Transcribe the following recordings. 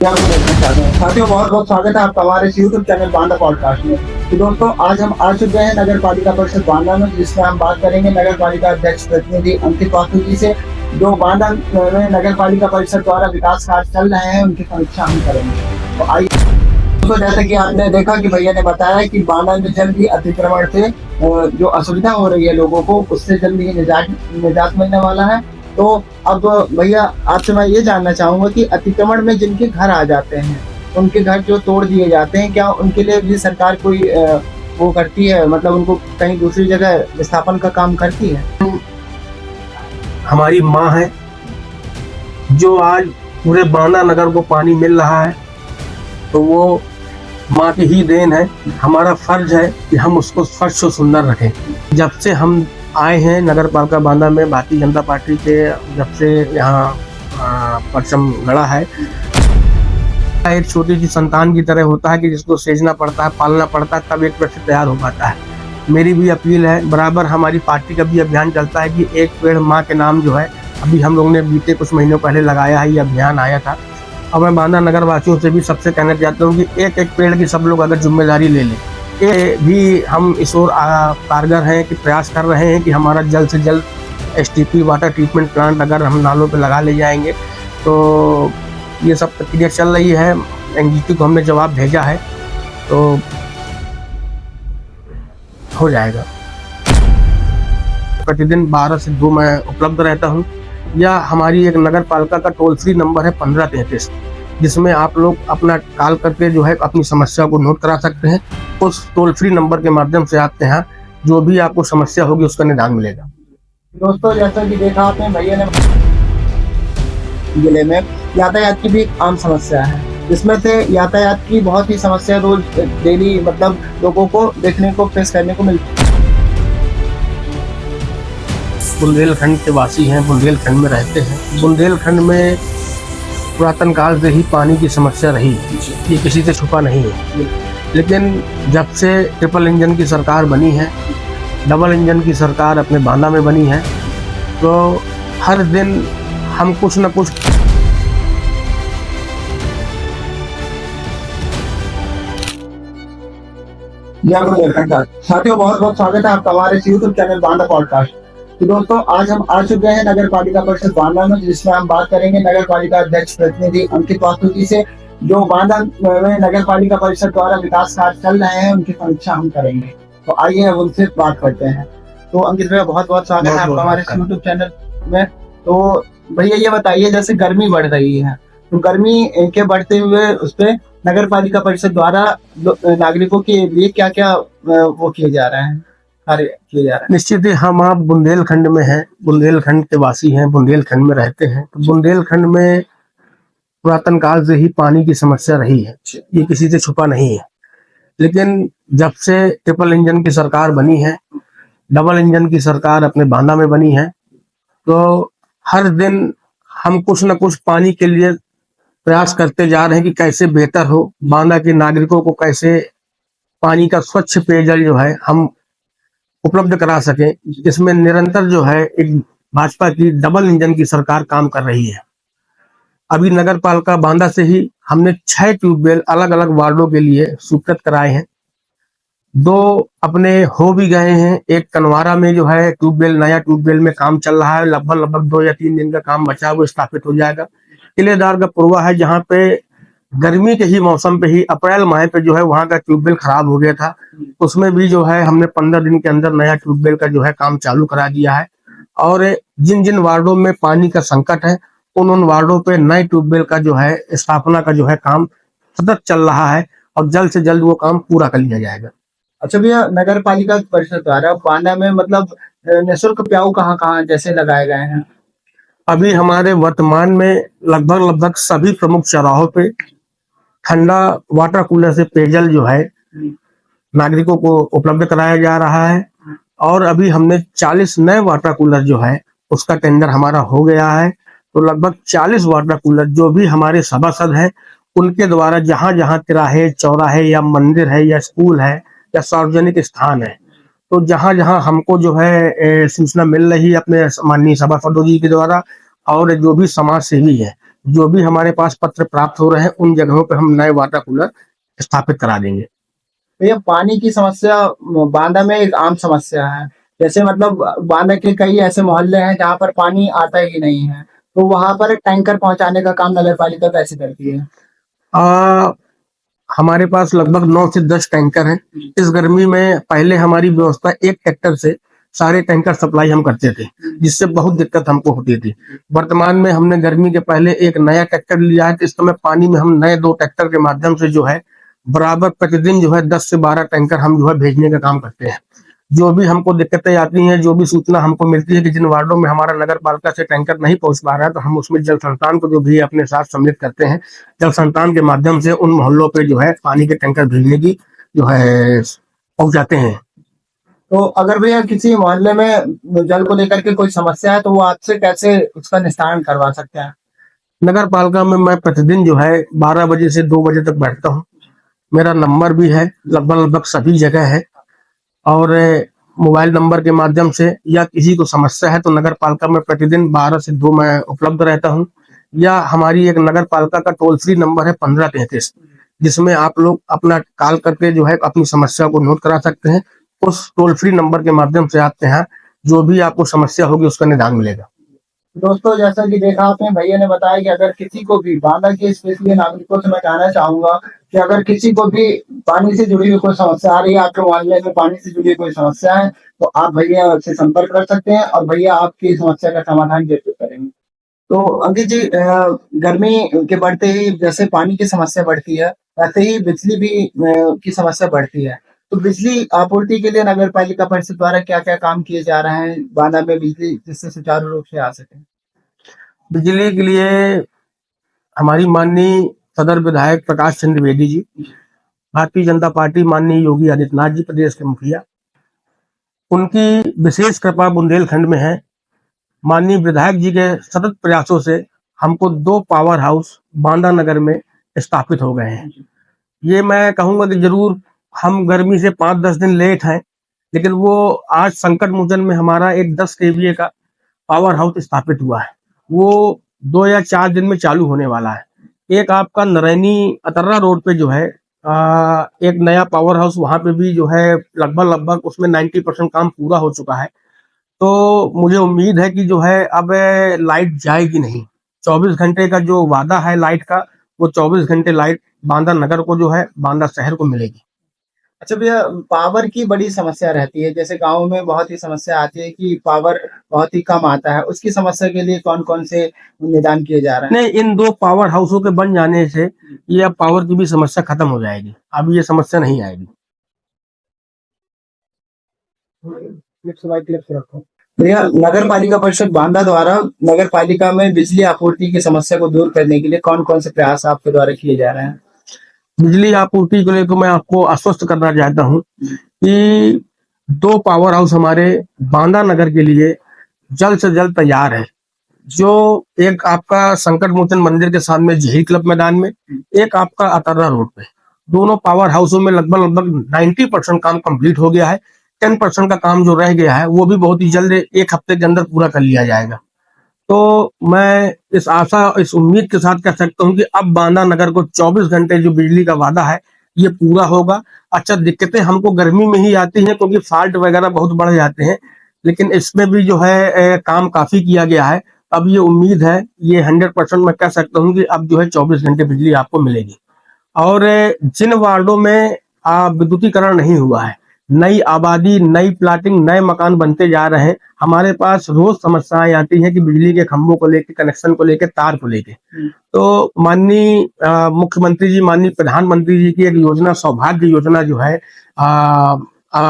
क्या मैं देखना चाहते हैं साथियों, बहुत बहुत स्वागत है आपका हमारे यूट्यूब चैनल बांदा पॉडकास्ट में। तो दोस्तों, आज हम आ चुके हैं नगर पालिका परिषद बांदा में, जिसमें हम बात करेंगे नगर पालिका अध्यक्ष प्रतिनिधि अंकित वास्तु जी से। जो बांदा में नगर पालिका परिषद द्वारा विकास कार्य चल रहे हैं, उनकी समीक्षा हम करेंगे। तो आइए दोस्तों, जैसे कि आपने देखा कि भैया ने बताया कि बांदा में जल्द ही अतिक्रमण से जो असुविधा हो रही है लोगों को, उससे जल्द ही निजात मिलने वाला है। तो अब भैया, आपसे मैं ये जानना चाहूंगा कि अतिक्रमण में जिनके घर आ जाते हैं, उनके घर जो तोड़ दिए जाते हैं, क्या उनके लिए भी सरकार कोई वो करती है, मतलब उनको कहीं दूसरी जगह विस्थापन का काम करती है? हमारी माँ है जो आज पूरे बांदा नगर को पानी मिल रहा है, तो वो माँ की ही देन है। हमारा फर्ज है कि हम उसको स्वच्छ और सुंदर रखें। जब से हम आए हैं नगर पालिका बांदा में, भारतीय जनता पार्टी के जब से यहाँ परचम गड़ा है, एक छोटी सी संतान की तरह होता है कि जिसको सेजना पड़ता है, पालना पड़ता है, तब एक बच्चा तैयार हो पाता है। मेरी भी अपील है, बराबर हमारी पार्टी का भी अभियान चलता है कि एक पेड़ माँ के नाम जो है, अभी हम लोगों ने बीते कुछ महीनों पहले लगाया है, ये अभियान आया था। और मैं बांदा नगर वासियों से भी सबसे कहना चाहता हूँ कि एक एक पेड़ की सब लोग अगर जिम्मेदारी ले लें, ये भी हम इस ओर कारगर हैं कि प्रयास कर रहे हैं कि हमारा जल्द से जल्द एसटीपी वाटर ट्रीटमेंट प्लांट अगर हम नालों पे लगा ले जाएंगे, तो ये सब प्रक्रिया चल रही है। एनजीटी को हमने जवाब भेजा है, तो हो जाएगा। प्रतिदिन 12 से 2 मैं उपलब्ध रहता हूँ, या हमारी एक नगर पालिका का टोल फ्री नंबर है 1533, जिसमें आप लोग अपना कॉल करके जो है अपनी समस्या को नोट करा सकते हैं। उस टोल फ्री नंबर के माध्यम से आपके यहाँ जो भी आपको समस्या होगी उसका निदान मिलेगा। दोस्तों, जैसा कि देखा आपने, भैया ने जिले में यातायात की भी आम समस्या है, जिसमें से यातायात की बहुत ही समस्या रोज डेली मतलब लोगों को देखने को फेस करने को मिलती है। बुंदेलखंड के वासी हैं, बुंदेलखंड में रहते हैं। बुंदेलखंड में पुरातन काल से ही पानी की समस्या रही, ये किसी से छुपा नहीं है। लेकिन जब से ट्रिपल इंजन की सरकार बनी है, डबल इंजन की सरकार अपने बांदा में बनी है, तो हर दिन हम कुछ न कुछ साथियों, बहुत बहुत स्वागत है आपका हमारे यूट्यूब चैनल बांदा पॉडकास्ट। तो दोस्तों, आज हम आ चुके हैं नगर पालिका परिषद बांदा में, जिसमें हम बात करेंगे नगर पालिका अध्यक्ष प्रतिनिधि अंकित वास्तु जी से। जो बांदा में नगर पालिका परिषद द्वारा विकास कार्य चल रहे हैं, उनकी समीक्षा हम करेंगे। तो आइए अब उनसे बात करते हैं। तो अंकित भैया, बहुत बहुत स्वागत है आपका हमारे यूट्यूब चैनल में। तो भैया, ये बताइए, जैसे गर्मी बढ़ रही है, तो गर्मी के बढ़ते हुए उस पर नगर पालिका परिषद द्वारा नागरिकों के लिए क्या क्या वो किए जा रहे हैं, कार्य किए जा रहे हैं? निश्चित ही हम आप बुंदेलखंड में हैं, बुंदेलखंड के वासी हैं, बुंदेलखंड में रहते हैं। तो बुंदेलखंड में पुरातन काल से ही पानी की समस्या रही है, ये किसी से छुपा नहीं है। लेकिन जब से ट्रिपल इंजन की सरकार बनी है, डबल इंजन की सरकार अपने बांदा में बनी है, तो हर दिन हम कुछ न कुछ पानी के लिए प्रयास करते जा रहे हैं कि कैसे बेहतर हो, बांदा के नागरिकों को कैसे पानी का स्वच्छ पेयजल जो है हम उपलब्ध करा सकें। इसमें निरंतर जो है एक भाजपा की डबल इंजन की सरकार काम कर रही है। अभी नगर पालिका बांदा से ही हमने 6 ट्यूबवेल अलग अलग वार्डों के लिए स्वीकृत कराए हैं। 2 अपने हो भी गए हैं। एक कनवारा में जो है ट्यूबवेल, नया ट्यूबवेल में काम चल रहा है, लगभग 2 या 3 दिन का काम बचा हुआ स्थापित हो जाएगा। किलेदार का पुरवा है, जहाँ पे गर्मी के ही मौसम पे ही अप्रैल माह पे जो है वहां का ट्यूबवेल खराब हो गया था, उसमें भी जो है हमने 15 दिन के अंदर नया ट्यूबवेल का जो है काम चालू करा दिया है। और जिन जिन वार्डों में पानी का संकट है, उन वार्डों पे नए ट्यूबवेल का जो है स्थापना का जो है काम सतत चल रहा है, और जल्द से जल्द वो काम पूरा कर लिया जाएगा। अच्छा भैया, नगर पालिका परिषद द्वारा बांदा में मतलब निःशुल्क प्याऊ कहाँ कहाँ जैसे लगाए गए हैं? अभी हमारे वर्तमान में लगभग सभी प्रमुख चौराहों पे ठंडा वाटर कूलर से पेयजल जो है नागरिकों को उपलब्ध कराया जा रहा है। और अभी हमने 40 नए वाटर कूलर जो है उसका टेंडर हमारा हो गया है। तो लगभग 40 वाटर कूलर जो भी हमारे सभासद हैं, उनके द्वारा जहां जहां तिराहे, चौराहे या मंदिर है या स्कूल है या सार्वजनिक स्थान है, तो जहां जहां हमको जो है सूचना मिल रही है अपने माननीय सभासदों जी के द्वारा, और जो भी समाज सेवी है, जो भी हमारे पास पत्र प्राप्त हो रहे हैं उन जगहों पे हम नए वाटर कूलर स्थापित करा देंगे। तो ये पानी की समस्या बांदा में एक आम समस्या है। जैसे मतलब बांदा के कई ऐसे मोहल्ले हैं जहाँ पर पानी आता ही नहीं है, तो वहां पर टैंकर पहुंचाने का काम नगर पालिका कैसे करती है? आ, हमारे पास लगभग 9 से 10 टैंकर हैं। इस गर्मी में पहले हमारी व्यवस्था एक ट्रैक्टर से सारे टैंकर सप्लाई हम करते थे, जिससे बहुत दिक्कत हमको होती थी। वर्तमान में हमने गर्मी के पहले एक नया ट्रैक्टर लिया है, तो इस समय पानी में हम नए 2 ट्रैक्टर के माध्यम से जो है बराबर प्रतिदिन जो है 10 से 12 टैंकर हम जो है भेजने का काम करते हैं। जो भी हमको दिक्कतें आती हैं, जो भी सूचना हमको मिलती है कि जिन वार्डों में हमारा नगर पालिका से टैंकर नहीं पहुंच पा रहा है, तो हम उसमें जल संस्थान को जो भी अपने साथ सम्मिलित करते हैं। जल संस्थान के माध्यम से उन मोहल्लों पे जो है पानी के टैंकर भेजने की जो है पहुंचाते हैं। तो अगर भैया किसी मोहल्ले में जल को लेकर के कोई समस्या है, तो वो आपसे कैसे उसका निस्तारण करवा सकते हैं? नगर पालिका में मैं प्रतिदिन जो है 12 बजे से 2 बजे तक बैठता हूँ। मेरा नंबर भी है, लगभग सभी जगह है। और मोबाइल नंबर के माध्यम से या किसी को समस्या है तो नगर पालिका में प्रतिदिन 12 से 2 मैं उपलब्ध रहता हूँ। या हमारी एक नगर पालिका का टोल फ्री नंबर है 1533, जिसमें आप लोग अपना कॉल करके जो है अपनी समस्या को नोट करा सकते हैं। उस टोल फ्री नंबर के माध्यम से आपके यहाँ जो भी आपको समस्या होगी उसका निदान मिलेगा। दोस्तों, जैसा कि देखा आपने, भैया ने बताया कि अगर किसी को भी बांदा के स्पेशली नागरिकों से मैं कहना चाहूंगा कि अगर किसी को भी पानी से जुड़ी हुई कोई समस्या आ रही है, आपके मोहल्ले में पानी से जुड़ी कोई समस्या है, तो आप भैया से संपर्क कर सकते हैं और भैया आपकी समस्या का समाधान जरूर करेंगे। तो अंकित जी, गर्मी के बढ़ते ही जैसे पानी की समस्या बढ़ती है, वैसे ही बिजली भी की समस्या बढ़ती है। तो बिजली आपूर्ति के लिए नगर पालिका परिषद द्वारा क्या क्या काम किए जा रहे हैं बांदा में बिजली जिससे सुचारू रूप से आ सके? बिजली के लिए हमारी माननीय सदर विधायक प्रकाश चंद्र द्विवेदी जी, भारतीय जनता पार्टी, माननीय योगी आदित्यनाथ जी प्रदेश के मुखिया, उनकी विशेष कृपा बुंदेलखंड में है। माननीय विधायक जी के सतत प्रयासों से हमको 2 पावर हाउस बांदा नगर में स्थापित हो गए हैं। ये मैं कहूंगा कि जरूर हम गर्मी से 5-10 दिन लेट हैं, लेकिन वो आज संकट मोचन में हमारा एक 10 केवीए का पावर हाउस स्थापित हुआ है। वो 2 या 4 दिन में चालू होने वाला है। एक आपका नरैनी अतर्रा रोड पे जो है एक नया पावर हाउस, वहां पे भी जो है लगभग उसमें 90% काम पूरा हो चुका है। तो मुझे उम्मीद है कि जो है अब लाइट जाएगी नहीं। 24 घंटे का जो वादा है लाइट का, वो 24 घंटे लाइट बांदा नगर को जो है, बांदा शहर को मिलेगी। अच्छा भैया, पावर की बड़ी समस्या रहती है, जैसे गाँव में बहुत ही समस्या आती है कि पावर बहुत ही कम आता है, उसकी समस्या के लिए कौन-कौन से निदान किए जा रहे हैं? नहीं, इन 2 पावर हाउसों के बन जाने से ये अब पावर की भी समस्या खत्म हो जाएगी। अब ये समस्या नहीं आएगी। क्लिप्स बाय क्लिप्स रखो। भैया, नगर पालिका परिषद बांदा द्वारा नगर पालिका में बिजली आपूर्ति की समस्या को दूर करने के लिए कौन-कौन से प्रयास आपके द्वारा किए जा रहे हैं? बिजली आपूर्ति को लेकर मैं आपको आश्वस्त करना चाहता हूँ कि 2 पावर हाउस हमारे बांदा नगर के लिए जल्द से जल्द तैयार है। जो एक आपका संकट मोचन मंदिर के सामने जही क्लब मैदान में, एक आपका अतर्रा रोड पे। दोनों पावर हाउसों में लगभग 90% काम कंप्लीट हो गया है। 10% का काम जो रह गया है वो भी बहुत ही जल्द 1 हफ्ते के अंदर पूरा कर लिया जाएगा। तो मैं इस आशा, इस उम्मीद के साथ कह सकता हूँ कि अब बांदा नगर को 24 घंटे जो बिजली का वादा है ये पूरा होगा। अच्छा, दिक्कतें हमको गर्मी में ही आती हैं क्योंकि फॉल्ट वगैरह बहुत बढ़ जाते हैं, लेकिन इसमें भी जो है काम काफी किया गया है। अब ये उम्मीद है, ये 100% मैं कह सकता हूँ कि अब जो है 24 घंटे बिजली आपको मिलेगी। और जिन वार्डों में विद्युतीकरण नहीं हुआ है, नई आबादी, नई प्लाटिंग, नए मकान बनते जा रहे हैं, हमारे पास रोज समस्याएं आती हैं कि बिजली के खंभों को लेके, कनेक्शन को लेके, तार को लेके। तो माननीय मुख्यमंत्री जी, माननीय प्रधानमंत्री जी की एक योजना, सौभाग्य योजना जो है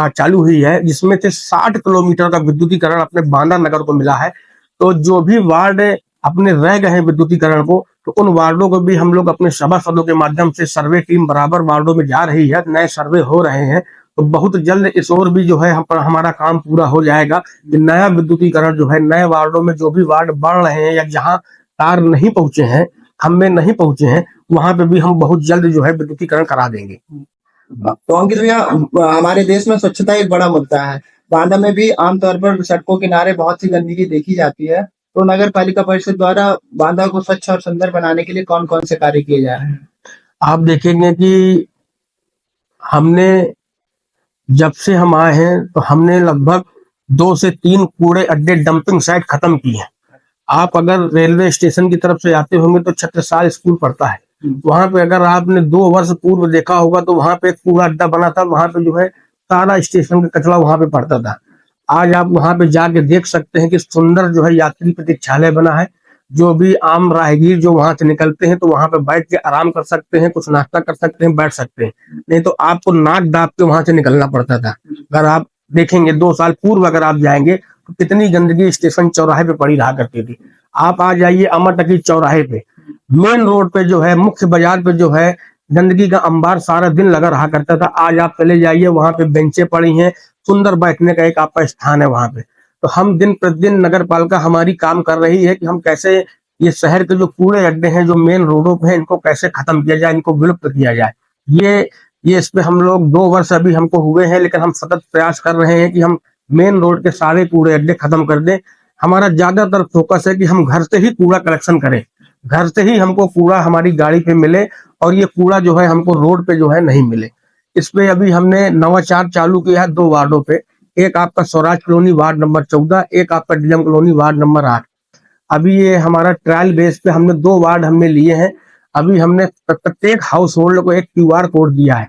चालू हुई है, जिसमें से 60 किलोमीटर का विद्युतीकरण अपने बांदा नगर को मिला है। तो जो भी वार्ड अपने रह गए हैं विद्युतीकरण को, तो उन वार्डों को भी हम लोग अपने सभासदों के माध्यम से सर्वे टीम बराबर वार्डों में जा रही है, नए सर्वे हो रहे हैं। तो बहुत जल्द इस ओर भी जो है हमारा काम पूरा हो जाएगा। नया विद्युतीकरण जो है, नए वार्डों में जो भी वार्ड बढ़ रहे हैं या जहां तार नहीं पहुंचे हैं, खंभे नहीं पहुंचे हैं, वहां पे भी हम बहुत जल्द जो है विद्युतीकरण करा देंगे। तो अंकित भैया, हमारे देश में स्वच्छता एक बड़ा मुद्दा है। बांदा में भी आमतौर पर सड़कों किनारे बहुत सी गंदगी देखी जाती है। तो नगर पालिका परिषद द्वारा बांदा को स्वच्छ और सुंदर बनाने के लिए कौन कौन से कार्य किए जा रहे हैं? आप देखेंगे कि हमने जब से हम आए हैं तो हमने लगभग 2 से 3 कूड़े अड्डे डंपिंग साइट खत्म की हैं। आप अगर रेलवे स्टेशन की तरफ से आते होंगे तो छत्रसाल स्कूल पड़ता है, वहां पे अगर आपने 2 वर्ष पूर्व देखा होगा तो वहां पे एक कूड़ा अड्डा बना था, वहां पे जो है सारा स्टेशन का कचरा वहां पे पड़ता था। आज आप वहां पे जाके देख सकते हैं कि सुंदर जो है यात्री प्रतीक्षालय बना है। जो भी आम राहगीर जो वहां से निकलते हैं तो वहां पे बैठ के आराम कर सकते हैं, कुछ नाश्ता कर सकते हैं, बैठ सकते हैं। नहीं तो आपको नाक दाब के वहां से निकलना पड़ता था। अगर आप देखेंगे 2 साल पूर्व अगर आप जाएंगे तो कितनी गंदगी स्टेशन चौराहे पे पड़ी रहा करती थी। आप आ जाइए अमर टकीज चौराहे पे, मेन रोड पे जो है, मुख्य बाजार पे जो है गंदगी का अंबार सारा दिन लगा रहा करता था। आज आप चले जाइए, वहां पे बेंचें पड़ी हैं, सुंदर बैठने का एक आपका स्थान है वहां पे। तो हम दिन प्रतिदिन नगर पालिका हमारी काम कर रही है कि हम कैसे ये शहर के जो कूड़े अड्डे हैं जो मेन रोडों पे हैं इनको कैसे खत्म किया जाए, इनको विलुप्त किया जाए। ये इस पे हम लोग 2 वर्ष अभी हमको हुए हैं, लेकिन हम सतत प्रयास कर रहे हैं कि हम मेन रोड के सारे कूड़े अड्डे खत्म कर दें। हमारा ज्यादातर फोकस है कि हम घर से ही कूड़ा कलेक्शन करें, घर से ही हमको कूड़ा हमारी गाड़ी पे मिले और ये कूड़ा जो है हमको रोड पे जो है नहीं मिले। इस पे अभी हमने नवाचार चालू किया है 2 वार्डों पे, एक आपका स्वराज कॉलोनी वार्ड नंबर 14, एक आपका डीएम कॉलोनी वार्ड नंबर 8। अभी ये हमारा ट्रायल बेस पे हमने 2 वार्ड हमने लिए हैं। अभी हमने प्रत्येक हाउस होल्ड को एक क्यूआर कोड दिया है।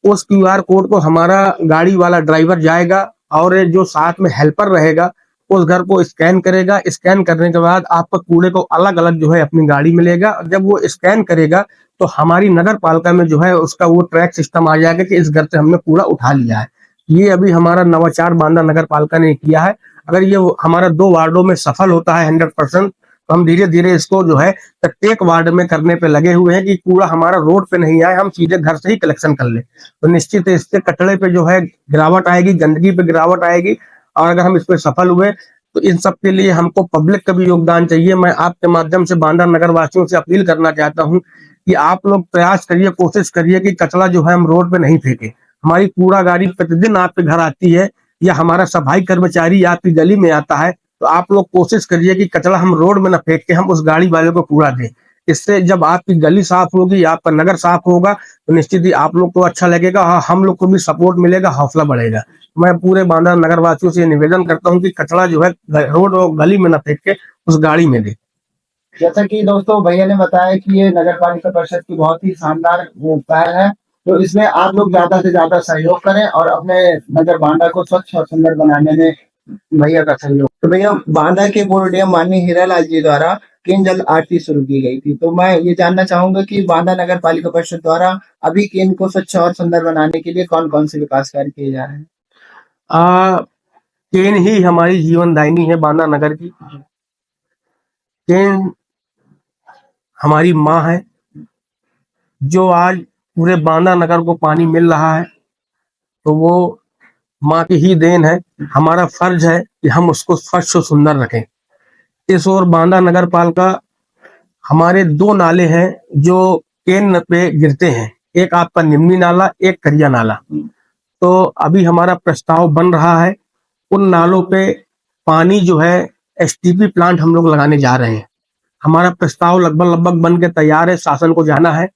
उस क्यूआर कोड को हमारा गाड़ी वाला ड्राइवर जाएगा और जो साथ में हेल्पर रहेगा उस घर को स्कैन करेगा। स्कैन करने के बाद आपका कूड़े को अलग अलग जो है अपनी गाड़ी में लेगा। जब वो स्कैन करेगा तो हमारी नगर पालिका में जो है उसका वो ट्रैक सिस्टम आ जाएगा कि इस घर से हमने कूड़ा उठा लिया है। ये अभी हमारा नवाचार बांदा नगर पालिका ने किया है। अगर ये हमारा 2 वार्डों में सफल होता है 100%, तो हम धीरे धीरे इसको जो है प्रत्येक वार्ड में करने पे लगे हुए हैं कि कूड़ा हमारा रोड पे नहीं आए, हम सीधे घर से ही कलेक्शन कर ले। तो निश्चित है इससे कचरे पे जो है गिरावट आएगी, गंदगी पे गिरावट आएगी। और अगर हम इस पे सफल हुए तो इन सब के लिए हमको पब्लिक का भी योगदान चाहिए। मैं आपके माध्यम से बांदा नगर वासियों से अपील करना चाहता हूँ कि आप लोग प्रयास करिए, कोशिश करिए कि कचरा जो है हम रोड पे नहीं फेंके। हमारी कूड़ा गाड़ी प्रतिदिन आपके घर आती है या हमारा सफाई कर्मचारी आपकी गली में आता है, तो आप लोग कोशिश करिए कि कचरा हम रोड में न फेंक के हम उस गाड़ी वाले को कूड़ा दें। इससे जब आपकी गली साफ होगी, आपका नगर साफ होगा तो निश्चित ही आप लोग को अच्छा लगेगा, हम लोग को भी सपोर्ट मिलेगा, हौसला बढ़ेगा। मैं पूरे बांदा नगर वासियों से निवेदन करता हूँ कि कचरा जो है रोड और गली में न फेंक के उस गाड़ी में दे। जैसा कि दोस्तों भैया ने बताया कि ये नगर पालिका परिषद की बहुत ही शानदार वो पहल है, तो इसमें आप लोग ज्यादा से ज्यादा सहयोग करें और अपने नगर बांदा को स्वच्छ और सुंदर बनाने में भैया का सहयोग। तो भैया बांदा के पूर्व डीएम माननीय हीरालाल जी द्वारा केन जल आरती शुरू की गई थी, तो मैं ये जानना चाहूंगा कि बांदा नगर पालिका परिषद द्वारा अभी केन को स्वच्छ और सुंदर बनाने के लिए कौन कौन से विकास कार्य किए जा रहे हैं? केन ही हमारी जीवनदायिनी है बांदा नगर की। केन हमारी माँ है, जो आज पूरे बांदा नगर को पानी मिल रहा है तो वो माँ की ही देन है। हमारा फर्ज है कि हम उसको स्वच्छ और सुंदर रखें। इस ओर बांदा नगर पालिका हमारे 2 नाले हैं जो केन पे गिरते हैं, एक आपका निम्नी नाला, एक करिया नाला। तो अभी हमारा प्रस्ताव बन रहा है, उन नालों पे पानी जो है एसटीपी प्लांट हम लोग लगाने जा रहे हैं। हमारा प्रस्ताव लगभग बन के तैयार है, शासन को जाना है।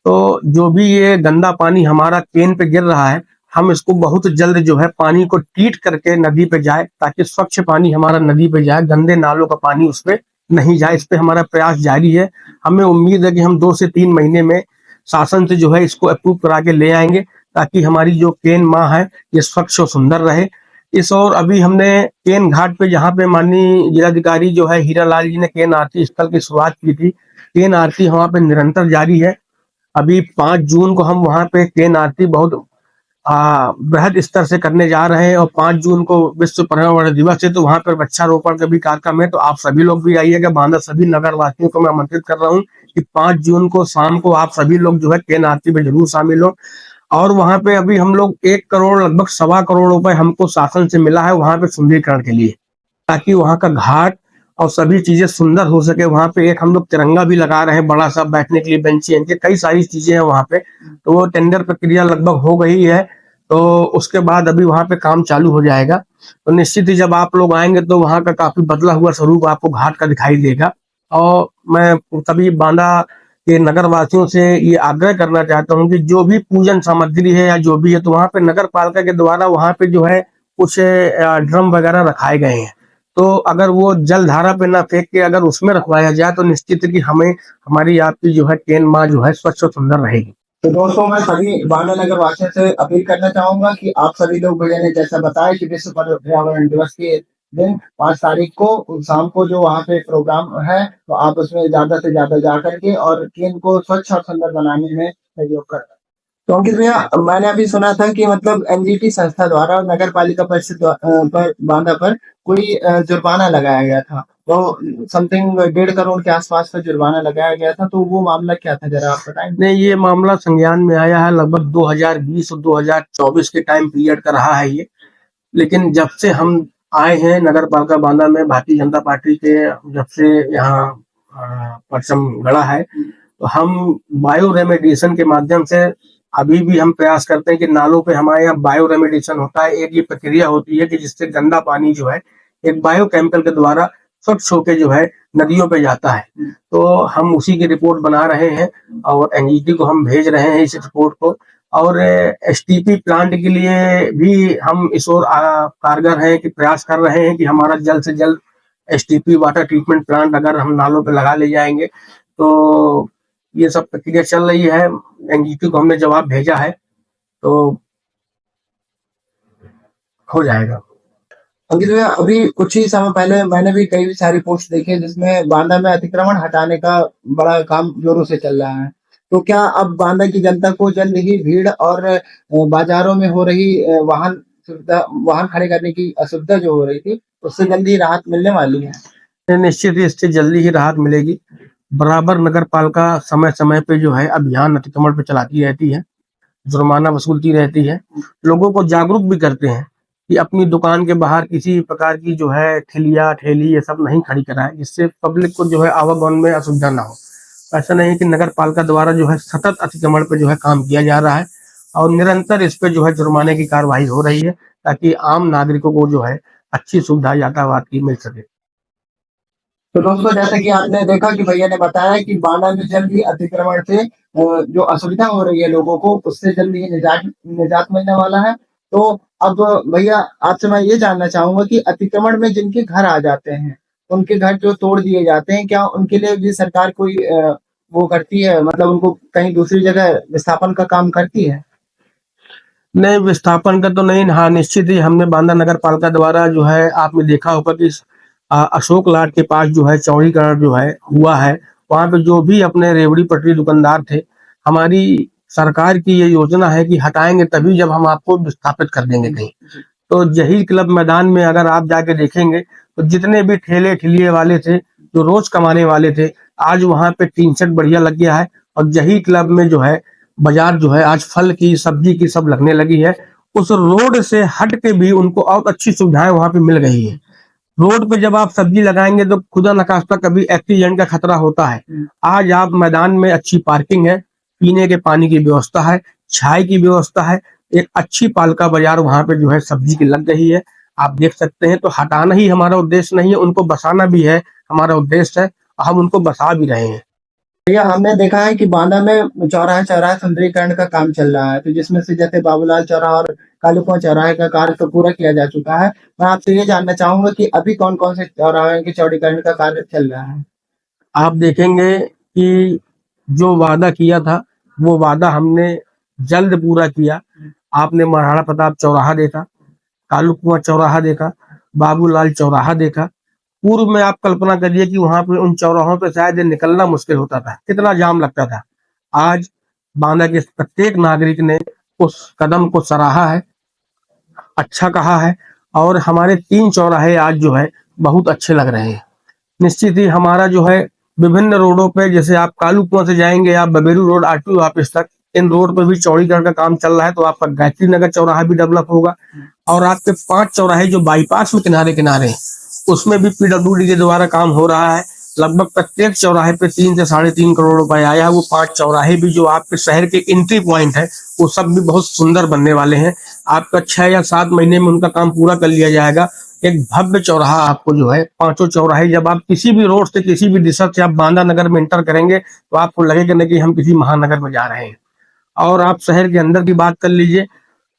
तो जो भी ये गंदा पानी हमारा केन पे गिर रहा है, हम इसको बहुत जल्द जो है पानी को ट्रीट करके नदी पे जाए, ताकि स्वच्छ पानी हमारा नदी पे जाए, गंदे नालों का पानी उस पे नहीं जाए। इस पे हमारा प्रयास जारी है। हमें उम्मीद है कि हम 2 से 3 महीने में शासन से जो है इसको अप्रूव करा के ले आएंगे, ताकि हमारी जो केन माँ है ये स्वच्छ और सुंदर रहे। इस और अभी हमने केन घाट पे, जहाँ पे माननीय जिलाधिकारी जो है हीरालाल जी ने केन आरती स्थल की शुरुआत की थी, केन आरती वहाँ पे निरंतर जारी है। अभी 5 जून को हम वहाँ पे केन आरती बहुत बृहद स्तर से करने जा रहे हैं और 5 जून को विश्व पर्यावरण दिवस है, तो वहाँ पर वृक्षारोपण का भी कार्यक्रम है। तो आप सभी लोग भी आइएगा। बांदा सभी नगर वासियों को मैं आमंत्रित कर रहा हूँ कि 5 जून को शाम को आप सभी लोग जो है केन आरती में जरूर शामिल हो। और वहाँ पे अभी हम लोग 1 करोड़ लगभग 1.25 करोड़ रुपए हमको शासन से मिला है वहाँ पे सुंदरीकरण के लिए, ताकि वहाँ का घाट और सभी चीजें सुंदर हो सके। वहाँ पे एक हम लोग तिरंगा भी लगा रहे हैं बड़ा सा, बैठने के लिए बेंची, कई सारी चीजें हैं वहाँ पे। तो वो टेंडर प्रक्रिया लगभग हो गई है, तो उसके बाद अभी वहां पे काम चालू हो जाएगा। तो निश्चित ही जब आप लोग आएंगे तो वहां का काफी बदला हुआ स्वरूप आपको घाट का दिखाई देगा। और मैं तभी बांदा के नगर वासियों से ये आग्रह करना चाहता हूँ कि जो भी पूजन सामग्री है या जो भी है, तो वहां पे नगर पालिका के द्वारा वहां पे जो है कुछ ड्रम वगैरह रखाए गए हैं। तो अगर वो जल धारा पे ना फेंक के अगर उसमें रखवाया जाए तो निश्चित है कि हमें हमारी आपकी जो है केन माँ जो है स्वच्छ और सुंदर रहेगी। तो दोस्तों मैं सभी बांदा नगर वासियों से अपील करना चाहूंगा कि आप सभी लोग भैया ने जैसा बताया कि विश्व पर्यावरण दिवस के दिन 5 तारीख को शाम को जो वहाँ पे प्रोग्राम है, तो आप उसमें ज्यादा से ज्यादा जा करके और केन को स्वच्छ और सुंदर बनाने में सहयोग करें। तो अंकित भैया, मैंने अभी सुना था कि मतलब एनजीटी संस्था द्वारा और नगर पालिका परिषद पर बांदा पर कोई जुर्माना लगाया गया था। तो समथिंग 1.5 करोड़ के आसपास का जुर्माना लगाया गया था, तो वो मामला क्या था, जरा आप बताएंगे? नहीं, ये मामला संज्ञान में आया है लगभग 2020 और 2024 के टाइम पीरियड का रहा है ये। लेकिन जब से हम आए हैं नगर पालिका बांदा में, भारतीय जनता पार्टी के जब से यहाँ परचम गड़ा है, तो हम बायो रेमेडिएशन के माध्यम से अभी भी हम प्रयास करते हैं कि नालों पे हमारे यहाँ बायो रेमेडिएशन होता है। एक ये प्रक्रिया होती है कि जिससे गंदा पानी जो है एक बायो केमिकल के द्वारा स्वच्छ होके जो है नदियों पे जाता है। तो हम उसी की रिपोर्ट बना रहे हैं और एनजीटी को हम भेज रहे हैं इस रिपोर्ट को। और एसटीपी प्लांट के लिए भी हम इस ओर कारगर हैं कि प्रयास कर रहे हैं कि हमारा जल्द से जल्द एसटीपी वाटर ट्रीटमेंट प्लांट अगर हम नालों पे लगा ले जाएंगे तो ये सब प्रक्रिया चल रही है। एनजीटी को हमने जवाब भेजा है, तो हो जाएगा। अंकित भैया, अभी कुछ ही समय पहले मैंने भी कई सारी पोस्ट देखी है जिसमें बांदा में अतिक्रमण हटाने का बड़ा काम जोरों से चल रहा है। तो क्या अब बांदा की जनता को जल्द ही भीड़ और बाजारों में हो रही वाहन खड़े करने की असुविधा जो हो रही थी, उससे जल्दी राहत मिलने वाली है? निश्चित ही इससे जल्दी ही राहत मिलेगी। बराबर नगर पालिका समय समय पे जो है अभियान अतिक्रमण पे चलाती रहती है, जुर्माना वसूलती रहती है, लोगों को जागरूक भी करते हैं कि अपनी दुकान के बाहर किसी प्रकार की जो है ठेलिया ठेली ये सब नहीं खड़ी कराए, जिससे पब्लिक को जो है आवागमन में असुविधा ना हो। ऐसा नहीं कि नगर पालिका द्वारा जो है सतत अतिक्रमण पे जो है काम किया जा रहा है और निरंतर इस पे जो है जुर्माने की कार्रवाई हो रही है, ताकि आम नागरिकों को जो है अच्छी सुविधा यातायात की मिल सके। तो दोस्तों, जैसा कि आपने देखा कि भैया ने बताया कि बांदा में जल्द ही अतिक्रमण से जो असुविधा हो रही है लोगों को, उससे जल्द ही निजात मिलने वाला है। तो अब भैया आपसे मैं ये जानना चाहूंगा कि अतिक्रमण में जिनके घर आ जाते हैं, उनके घर जो तोड़ दिए जाते हैं, क्या उनके लिए भी सरकार कोई वो करती है, मतलब उनको कहीं दूसरी जगह विस्थापन का काम करती है? नहीं, विस्थापन का तो नहीं। हाँ, निश्चित ही हमने बांदा नगर पालिका द्वारा जो है आपने देखा होगा कि अशोक लाट के पास जो है चौड़ीकरण जो है हुआ है, वहां पे जो भी अपने रेवड़ी पटरी दुकानदार थे, हमारी सरकार की ये योजना है कि हटाएंगे तभी जब हम आपको विस्थापित कर देंगे कहीं। तो जहीर क्लब मैदान में अगर आप जाके देखेंगे तो जितने भी ठेले ठिलिये वाले थे जो रोज कमाने वाले थे, आज वहां पे टीन शेड बढ़िया लग गया है और जहीर क्लब में जो है बाजार जो है आज फल की सब्जी की सब लगने लगी है। उस रोड से हट के भी उनको और अच्छी सुविधाएं वहां पे मिल गई है। रोड पे जब आप सब्जी लगाएंगे तो खुदा नखास्ता कभी एक्सीडेंट का खतरा होता है। आज आप मैदान में अच्छी पार्किंग है, पीने के पानी की व्यवस्था है, छाई की व्यवस्था है, एक अच्छी पालिका बाजार वहां पे जो है सब्जी की लग रही है, आप देख सकते हैं। तो हटाना ही हमारा उद्देश्य नहीं है, उनको बसाना भी है हमारा उद्देश्य है, हम उनको बसा भी रहे हैं। भैया, हमने देखा है कि बांदा में चौराहे चौराहे सुंदरीकरण का काम चल रहा है, तो जिसमें से जैसे बाबूलाल चौराहा और कालूकुआं चौराहे का कार्य तो पूरा किया जा चुका है। मैं आपसे ये जानना चाहूंगा कि अभी कौन कौन से चौराहे के चौड़ीकरण का कार्य चल रहा है? आप देखेंगे कि जो वादा किया था वो वादा हमने जल्द पूरा किया। आपने महाराणा प्रताप चौराहा देखा, कालूकुआं चौराहा देखा, बाबूलाल चौराहा देखा। पूर्व में आप कल्पना करिए कि वहां पे उन चौराहों पे शायद निकलना मुश्किल होता था, कितना जाम लगता था। आज बांदा के प्रत्येक नागरिक ने उस कदम को सराहा है, अच्छा कहा है और हमारे 3 चौराहे आज जो है बहुत अच्छे लग रहे हैं। निश्चित ही हमारा जो है विभिन्न रोडों पे, जैसे आप कालूकुआं से जाएंगे आप बबेरू रोड आरटीओ ऑफिस तक, इन रोड पे भी चौड़ीकरण का काम चल रहा है। तो आपका गायत्री नगर चौराहा भी डेवलप होगा और आपके 5 चौराहे जो बाईपास में किनारे किनारे हैं उसमें भी पीडब्ल्यूडी के द्वारा काम हो रहा है। लगभग प्रत्येक चौराहे पे 3 से 3.5 करोड़ रुपए आया है। वो 5 चौराहे भी जो आपके शहर के एंट्री पॉइंट है वो सब भी बहुत सुंदर बनने वाले हैं। आपका 6 या 7 महीने में उनका काम पूरा कर लिया जाएगा। एक भव्य चौराहा आपको जो है, पांचों चौराहे जब आप किसी भी रोड से, किसी भी दिशा से आप बांदा नगर में एंटर करेंगे तो आपको लगेगा ना कि हम किसी महानगर में जा रहे हैं। और आप शहर के अंदर की बात कर लीजिए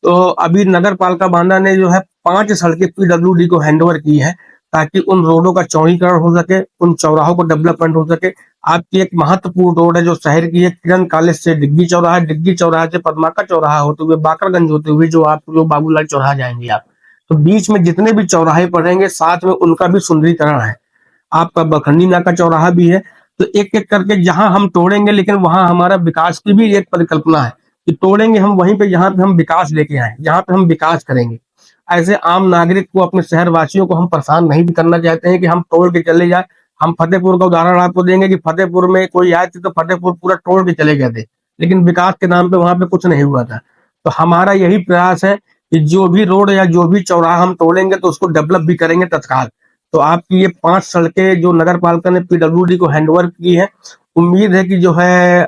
तो अभी नगर पालिका बांदा ने जो है 5 सड़कें पीडब्ल्यूडी को हैंडओवर की है, ताकि उन रोडों का चौड़ीकरण हो सके, उन चौराहों को डेवलपमेंट हो सके। आपकी एक महत्वपूर्ण रोड है जो शहर की, एक किरण कॉलेज से डिग्गी चौराहा, डिग्गी चौराहा से पदमाका चौराहा होते हुए बाकरगंज होते हुए जो बाबूलाल चौराहा जाएंगे आप, तो बीच में जितने भी चौराहे पड़ेंगे साथ में उनका भी सुंदरीकरण है। आपका बखंडी नाका चौराहा भी है। तो एक एक करके जहां हम तोड़ेंगे, लेकिन वहां हमारा विकास की भी एक परिकल्पना है कि तोड़ेंगे हम वहीं पे जहां पे हम विकास लेके आए, जहां पे हम विकास करेंगे। ऐसे आम नागरिक को, अपने शहर वासियों को हम परेशान नहीं भी करना चाहते हैं कि हम तोड़ के चले जाए। हम फतेहपुर का उदाहरण आपको देंगे कि फतेहपुर में कोई आए थे तो फतेहपुर पूरा तोड़ के चले गए थे, लेकिन विकास के नाम पे वहां पे कुछ नहीं हुआ था। तो हमारा यही प्रयास है कि जो भी रोड या जो भी चौराहा हम तोड़ेंगे तो उसको डेवलप भी करेंगे तत्काल। तो आपकी ये 5 सड़कें जो नगर पालिका ने पीडब्ल्यूडी को हैंडओवर की है, उम्मीद है कि जो है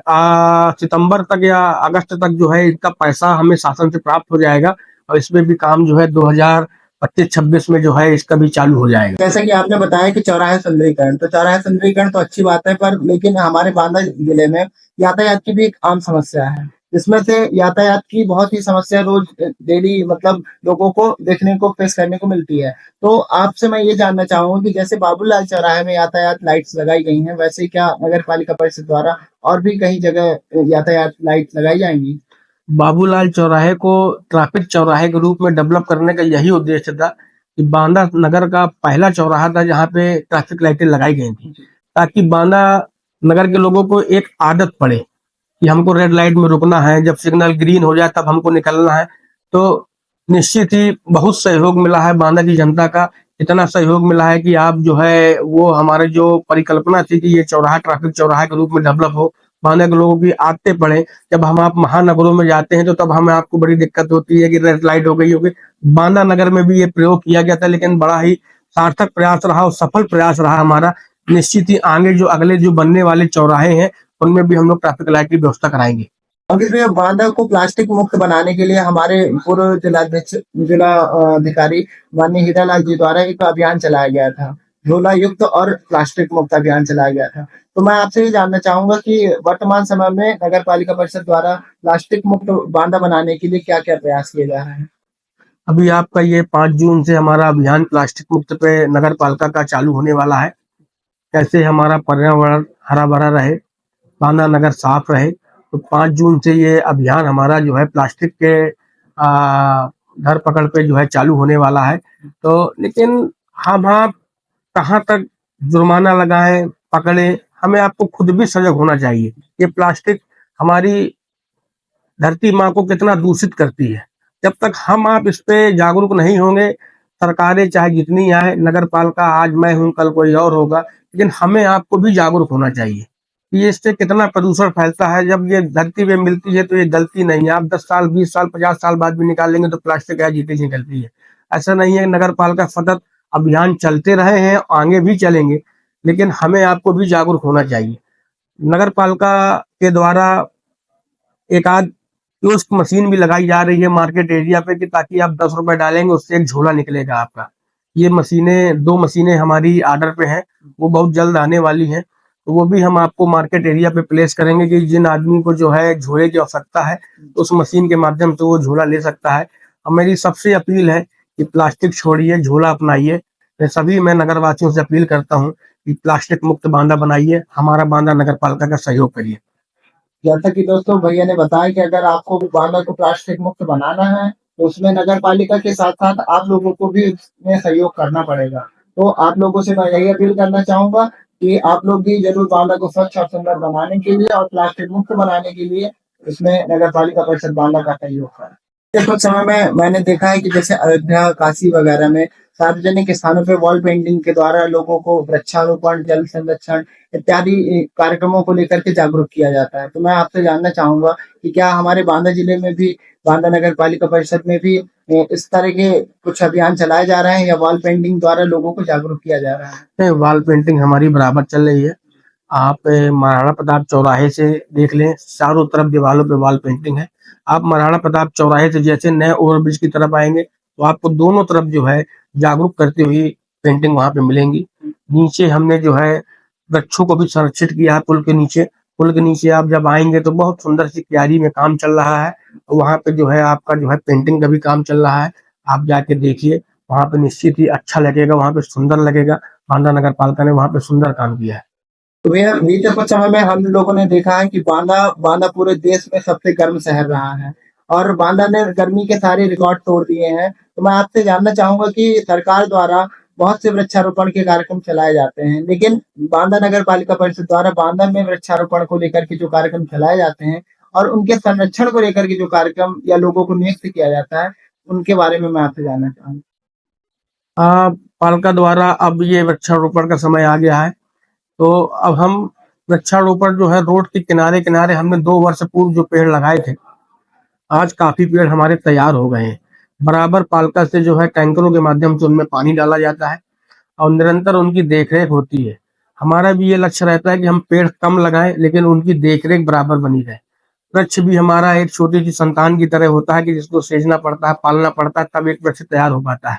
सितंबर तक या अगस्त तक जो है इसका पैसा हमें शासन से प्राप्त हो जाएगा और इसमें भी काम जो है 2025-26 में जो है इसका भी चालू हो जाएगा। जैसा कि आपने बताया कि चौराहे सुंदरीकरण, तो चौराहे सुंदरीकरण तो अच्छी बात है, पर लेकिन हमारे बांदा जिले में यातायात की भी एक आम समस्या है, जिसमें से यातायात की बहुत ही समस्या रोज डेली मतलब लोगों को देखने को, फेस करने को मिलती है। तो आपसे मैं ये जानना चाहूंगा कि जैसे बाबूलाल चौराहे में यातायात लाइट्स लगाई गई हैं, वैसे क्या नगर पालिका परिषद द्वारा और भी कई जगह यातायात लाइट लगाई जाएंगी? बाबूलाल चौराहे को ट्रैफिक चौराहे के रूप में डेवलप करने का यही उद्देश्य था कि बांदा नगर का पहला चौराहा था जहाँ पे ट्रैफिक लाइटें लगाई गई थी, ताकि बांदा नगर के लोगों को एक आदत पड़े कि हमको रेड लाइट में रुकना है, जब सिग्नल ग्रीन हो जाए तब हमको निकलना है। तो निश्चित ही बहुत सहयोग मिला है बांदा की जनता का। इतना सहयोग मिला है कि आप जो है वो हमारे जो परिकल्पना थी कि ये चौराहा ट्रैफिक चौराहा के रूप में डेवलप हो, बांदा के लोगों की आदतें पड़े। जब हम आप महानगरों में जाते हैं तो तब हमें आपको बड़ी दिक्कत होती है कि रेड लाइट हो गई होगी। बांदा नगर में भी ये प्रयोग किया गया था, लेकिन बड़ा ही सार्थक प्रयास रहा और सफल प्रयास रहा हमारा। निश्चित ही आगे जो अगले जो बनने वाले चौराहे हैं उनमें भी हम लोग ट्रैफिक लाइट की व्यवस्था कराएंगे। और इसमें बांदा को प्लास्टिक मुक्त बनाने के लिए हमारे पूर्व जिलाध्यक्ष, जिला अधिकारी माननीय हीरालाल जी द्वारा एक अभियान चलाया गया था, झोला युक्त और प्लास्टिक मुक्त अभियान चलाया गया था। तो मैं आपसे ये जानना चाहूंगा कि वर्तमान समय में नगर पालिका परिषद द्वारा प्लास्टिक मुक्त बांदा बनाने के लिए क्या क्या प्रयास किए जा रहे हैं? अभी आपका ये 5 जून से हमारा अभियान प्लास्टिक मुक्त पे नगर पालिका का चालू होने वाला है। कैसे हमारा पर्यावरण हरा भरा रहे, बांदा नगर साफ रहे, तो 5 जून से ये अभियान हमारा जो है प्लास्टिक के धर पकड़ पे जो है चालू होने वाला है। तो लेकिन हम आप कहाँ तक जुर्माना लगाएं, पकड़े, हमें आपको खुद भी सजग होना चाहिए। ये प्लास्टिक हमारी धरती माँ को कितना दूषित करती है। जब तक हम आप इस पे जागरूक नहीं होंगे, सरकारें चाहे जितनी आए, नगर पालिका आज मैं हूँ कल कोई और होगा, लेकिन हमें आपको भी जागरूक होना चाहिए कि ये इससे कितना प्रदूषण फैलता है। जब ये धरती पे मिलती है तो ये गलती नहीं है, आप 10 साल 20 साल 50 साल बाद भी निकालेंगे तो प्लास्टिक है जीती निकलती है। ऐसा नहीं है। नगर पालिका सतत अभियान चलते रहे हैं, आगे भी चलेंगे, लेकिन हमें आपको भी जागरूक होना चाहिए। नगर पालिका के द्वारा एक आध कियोस्क मशीन भी लगाई जा रही है मार्केट एरिया पे कि ताकि आप 10 रुपए डालेंगे उससे एक झोला निकलेगा आपका। ये मशीनें, 2 मशीनें हमारी ऑर्डर पे हैं, वो बहुत जल्द आने वाली हैं। तो वो भी हम आपको मार्केट एरिया पे प्लेस करेंगे कि जिन आदमी को जो है झोले की आवश्यकता है तो उस मशीन के माध्यम से वो झोला ले सकता है। और मेरी सबसे अपील है कि प्लास्टिक छोड़िए, झोला अपनाइए। मैं नगर वासियों से अपील करता हूँ कि प्लास्टिक मुक्त बांदा बनाइए, हमारा बांदा नगर पालिका का सहयोग करिए। जैसा कि दोस्तों भैया ने बताया कि अगर आपको बांदा को प्लास्टिक मुक्त बनाना है तो उसमें नगर पालिका के साथ साथ आप लोगों को भी उसमें सहयोग करना पड़ेगा। तो आप लोगों से मैं यही अपील करना चाहूंगा कि आप लोग भी जरूर बांदा को स्वच्छ और सुंदर बनाने के लिए और प्लास्टिक मुक्त बनाने के लिए इसमें नगर पालिका परिषद बांदा का सहयोग करें। कुछ समय में मैंने देखा है कि जैसे अयोध्या, काशी वगैरह में सार्वजनिक स्थानों पे वॉल पेंटिंग के द्वारा लोगों को वृक्षारोपण, जल संरक्षण इत्यादि कार्यक्रमों को लेकर के जागरूक किया जाता है। तो मैं आपसे जानना चाहूंगा कि क्या हमारे बांदा जिले में भी, बांदा नगर पालिका परिषद में भी इस तरह के कुछ अभियान चलाए जा रहे हैं या वॉल पेंटिंग द्वारा लोगों को जागरूक किया जा रहा है? नहीं, वॉल पेंटिंग हमारी बराबर चल रही है। आप महाराणा प्रताप चौराहे से देख लें, चारों तरफ दीवारों पे वॉल पेंटिंग है। आप महाराणा प्रताप चौराहे से जैसे नए ओवरब्रिज की तरफ आएंगे तो आपको दोनों तरफ जो है जागरूक करती हुई पेंटिंग वहां पे मिलेंगी। नीचे हमने जो है वृक्षों को भी संरक्षित किया है पुल के नीचे। पुल के नीचे आप जब आएंगे तो बहुत सुंदर सी क्यारी में काम चल रहा है। वहां पे जो है आपका जो है पेंटिंग का भी काम चल रहा है। आप जाके देखिए, वहां पे निश्चित ही अच्छा लगेगा, वहां पे सुंदर लगेगा। बांदा नगर पालिका ने वहां पे सुंदर काम किया है। तो भैया बीते कुछ समय में हम लोगों ने देखा है कि बांदा बांदा पूरे देश में सबसे गर्म शहर रहा है और बांदा ने गर्मी के सारे रिकॉर्ड तोड़ दिए हैं। तो मैं आपसे जानना चाहूंगा कि सरकार द्वारा बहुत से वृक्षारोपण के कार्यक्रम चलाए जाते हैं, लेकिन बांदा नगर पालिका परिषद द्वारा बांदा में वृक्षारोपण को लेकर के जो कार्यक्रम चलाए जाते हैं और उनके संरक्षण को लेकर के जो कार्यक्रम या लोगों को नियुक्त किया जाता है, उनके बारे में मैं आपसे जानना चाहूंगा। पालिका द्वारा अब ये वृक्षारोपण का समय आ गया है, तो अब हम वृक्षारोपण जो है रोड के किनारे किनारे हमने 2 वर्ष पूर्व जो पेड़ लगाए थे, आज काफी पेड़ हमारे तैयार हो गए हैं। बराबर पालिका से जो है टैंकरों के माध्यम से उनमें पानी डाला जाता है और निरंतर उनकी देखरेख होती है। हमारा भी ये लक्ष्य रहता है कि हम पेड़ कम लगाएं लेकिन उनकी देखरेख बराबर बनी रहे। वृक्ष भी हमारा एक छोटी सी संतान की तरह होता है कि जिसको सेजना पड़ता है, पालना पड़ता है, तब एक वृक्ष तैयार हो पाता है।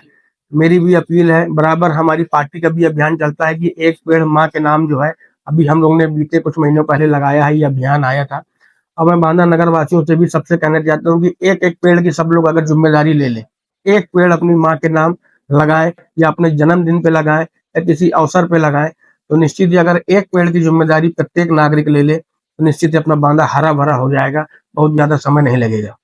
मेरी भी अपील है, बराबर हमारी पार्टी का भी अभियान चलता है कि एक पेड़ माँ के नाम जो है अभी हम लोग ने बीते कुछ महीनों पहले लगाया है, ये अभियान आया था। और मैं बांदा नगर वासियों से भी सबसे कहना चाहता हूँ कि एक एक पेड़ की सब लोग अगर जिम्मेदारी ले लें, एक पेड़ अपनी माँ के नाम लगाए या अपने जन्मदिन पे लगाए या किसी अवसर पे लगाए, तो निश्चित ही अगर एक पेड़ की जिम्मेदारी प्रत्येक नागरिक ले ले तो निश्चित ही अपना बांदा हरा भरा हो जाएगा, बहुत ज्यादा समय नहीं लगेगा।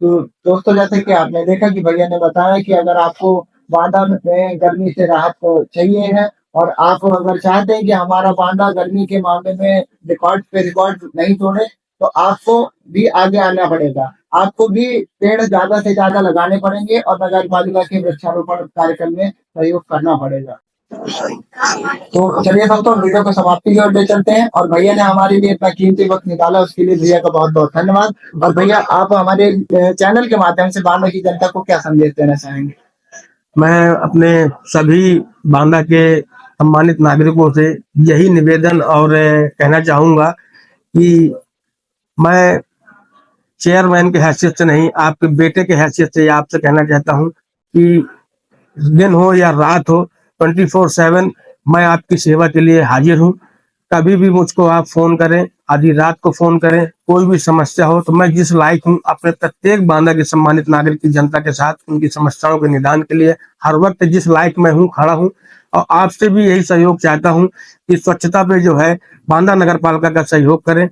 तो दोस्तों जैसे कि आपने देखा कि भैया ने बताया कि अगर आपको बांदा में गर्मी से राहत चाहिए है और आप अगर चाहते हैं कि हमारा बांदा गर्मी के मामले में रिकॉर्ड पे रिकॉर्ड नहीं तोड़े, तो आपको भी आगे आना पड़ेगा। आपको भी पेड़ ज्यादा से ज्यादा लगाने पड़ेंगे और नगर पालिका के वृक्षारोपण कार्यक्रम में सहयोग करना पड़ेगा। तो चलिए दोस्तों वीडियो को समाप्ति की ओर ले चलते हैं और भैया ने हमारे लिए इतना कीमती वक्त निकाला, उसके लिए भैया का बहुत बहुत धन्यवाद। और भैया आप हमारे चैनल के माध्यम से बांदा की जनता को क्या संदेश देना चाहेंगे? मैं अपने सभी बांदा के सम्मानित नागरिकों से यही निवेदन और कहना चाहूंगा कि मैं चेयरमैन की हैसियत से नहीं, आपके बेटे के हैसियत से आपसे कहना चाहता हूं कि दिन हो या रात हो, 24/7 मैं आपकी सेवा के लिए हाजिर हूं। कभी भी मुझको आप फोन करें, आधी रात को फोन करें, कोई भी समस्या हो तो मैं जिस लायक हूं अपने प्रत्येक बांदा के सम्मानित नागरिक की जनता के साथ उनकी समस्याओं के निदान के लिए हर वक्त जिस लायक मैं हूं खड़ा हूं। और आपसे भी यही सहयोग चाहता हूं कि स्वच्छता पे जो है बांदा नगर पालिका का सहयोग करें।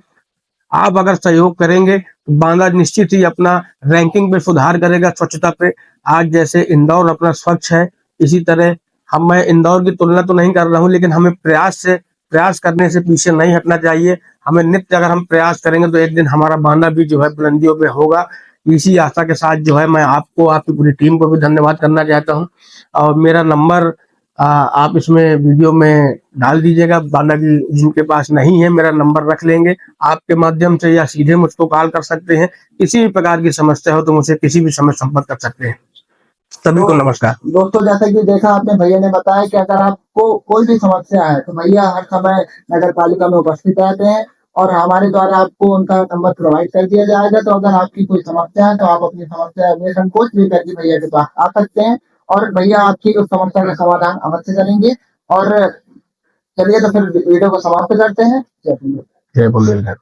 आप अगर सहयोग करेंगे तो बांदा निश्चित ही अपना रैंकिंग पे सुधार करेगा स्वच्छता पे। आज जैसे इंदौर अपना स्वच्छ है, इसी तरह मैं इंदौर की तुलना तो नहीं कर रहा हूँ, लेकिन हमें प्रयास करने से पीछे नहीं हटना चाहिए। हमें नित्य अगर हम प्रयास करेंगे तो एक दिन हमारा बांदा भी जो है बुलंदियों पे होगा। इसी आशा के साथ जो है मैं आपको, आपकी पूरी टीम को भी धन्यवाद करना चाहता हूँ। और मेरा नंबर आप इसमें वीडियो में डाल दीजिएगा। बांदा की जिनके पास नहीं है मेरा नंबर रख लेंगे, आपके माध्यम से या सीधे मुझको कॉल कर सकते हैं। किसी भी प्रकार की समस्या हो तो मुझे किसी भी समय संपर्क कर सकते हैं। सभी को नमस्कार। दोस्तों जैसा कि देखा आपने, भैया ने बताया कि अगर आपको कोई भी समस्या है तो भैया हर समय नगर पालिका में उपस्थित रहते हैं और हमारे द्वारा आपको उनका नंबर प्रोवाइड कर दिया जाएगा। तो अगर आपकी कोई समस्या है तो आप अपनी समस्या निसंकोच भी करके भैया के पास आ सकते हैं और भैया आपकी उस समस्या का समाधान अवश्य करेंगे। और चलिए तो फिर वीडियो को समाप्त करते हैं। जय बुंदेलखंड।